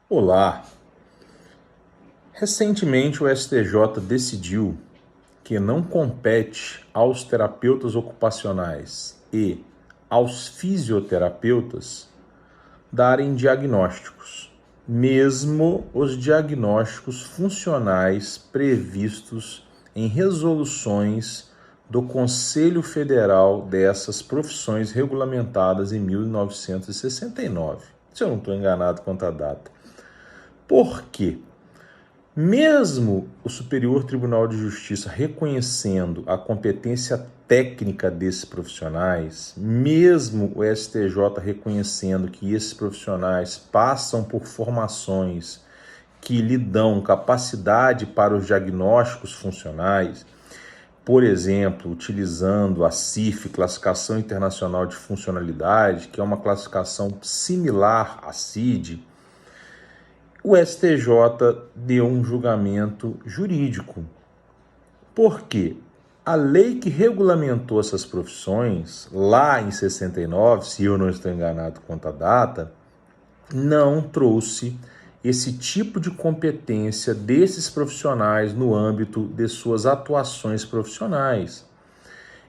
Olá! Recentemente o STJ decidiu que não compete aos terapeutas ocupacionais e aos fisioterapeutas darem diagnósticos, mesmo os diagnósticos funcionais previstos em resoluções do Conselho Federal dessas profissões regulamentadas em 1969, se eu não estou enganado quanto à data. Por quê? Mesmo o Superior Tribunal de Justiça reconhecendo a competência técnica desses profissionais, mesmo o STJ reconhecendo que esses profissionais passam por formações que lhe dão capacidade para os diagnósticos funcionais, por exemplo, utilizando a CIF, Classificação Internacional de Funcionalidade, que é uma classificação similar à CID, o STJ deu um julgamento jurídico. Por quê? A lei que regulamentou essas profissões, lá em 69, se eu não estou enganado quanto à data, não trouxe esse tipo de competência desses profissionais no âmbito de suas atuações profissionais.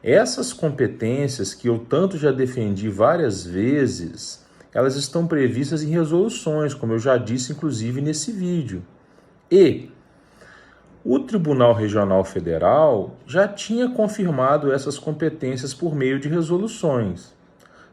Essas competências que eu tanto já defendi várias vezes, elas estão previstas em resoluções, como eu já disse inclusive nesse vídeo. E o Tribunal Regional Federal já tinha confirmado essas competências por meio de resoluções.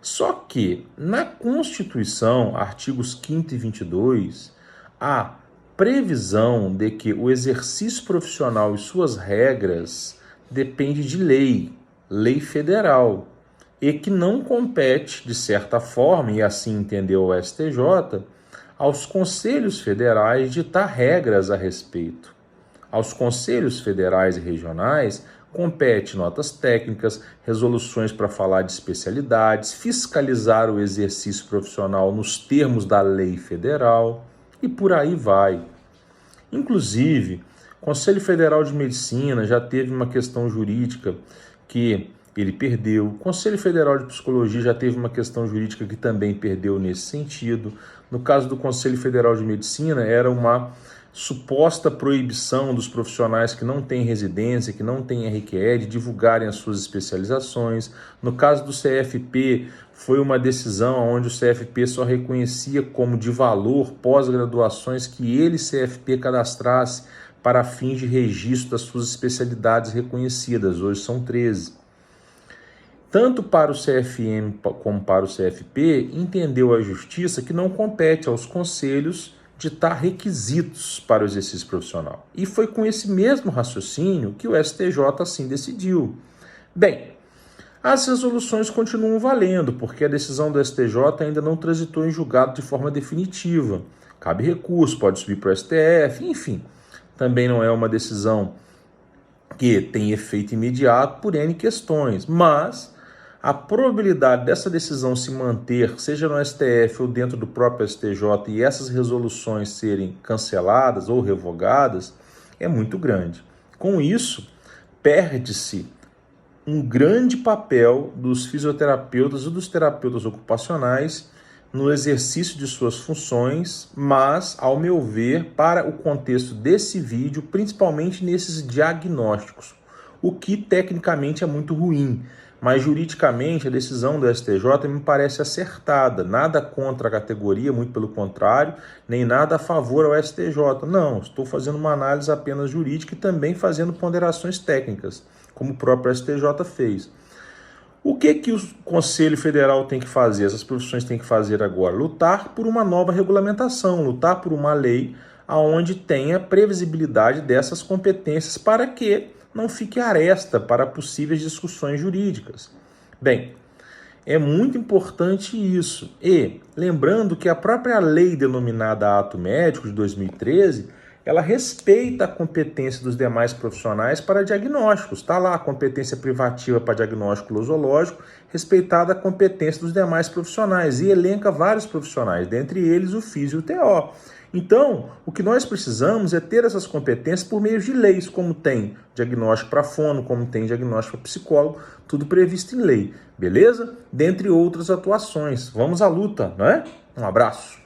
Só que na Constituição, artigos 5º e 22, há previsão de que o exercício profissional e suas regras depende de lei federal, e que não compete, de certa forma, e assim entendeu o STJ, aos conselhos federais ditar regras a respeito. Aos conselhos federais e regionais compete notas técnicas, resoluções para falar de especialidades, fiscalizar o exercício profissional nos termos da lei federal e por aí vai. Inclusive, o Conselho Federal de Medicina já teve uma questão jurídica que ele perdeu. O Conselho Federal de Psicologia já teve uma questão jurídica que também perdeu nesse sentido. No caso do Conselho Federal de Medicina, era uma suposta proibição dos profissionais que não têm residência, que não têm RQE, de divulgarem as suas especializações. No caso do CFP, foi uma decisão onde o CFP só reconhecia como de valor pós-graduações que ele, CFP, cadastrasse para fins de registro das suas especialidades reconhecidas. Hoje são 13. Tanto para o CFM como para o CFP, entendeu a Justiça que não compete aos conselhos ditar requisitos para o exercício profissional. E foi com esse mesmo raciocínio que o STJ assim decidiu. Bem, as resoluções continuam valendo, porque a decisão do STJ ainda não transitou em julgado de forma definitiva. Cabe recurso, pode subir para o STF, enfim. Também não é uma decisão que tem efeito imediato por N questões, mas a probabilidade dessa decisão se manter, seja no STF ou dentro do próprio STJ, e essas resoluções serem canceladas ou revogadas, é muito grande. Com isso, perde-se um grande papel dos fisioterapeutas e dos terapeutas ocupacionais no exercício de suas funções, mas, ao meu ver, para o contexto desse vídeo, principalmente nesses diagnósticos, o que tecnicamente é muito ruim. Mas juridicamente a decisão do STJ me parece acertada, nada contra a categoria, muito pelo contrário, nem nada a favor ao STJ. Não, estou fazendo uma análise apenas jurídica e também fazendo ponderações técnicas, como o próprio STJ fez. O que o Conselho Federal tem que fazer, essas profissões têm que fazer agora? Lutar por uma nova regulamentação, lutar por uma lei onde tenha previsibilidade dessas competências para que não fique aresta para possíveis discussões jurídicas. Bem, é muito importante isso. E lembrando que a própria lei denominada Ato Médico de 2013, ela respeita a competência dos demais profissionais para diagnósticos. Está lá a competência privativa para diagnóstico nosológico, respeitada a competência dos demais profissionais e elenca vários profissionais, dentre eles o físio e o TO. Então, o que nós precisamos é ter essas competências por meio de leis, como tem diagnóstico para fono, como tem diagnóstico para psicólogo, tudo previsto em lei, beleza? Dentre outras atuações. Vamos à luta, não é? Um abraço.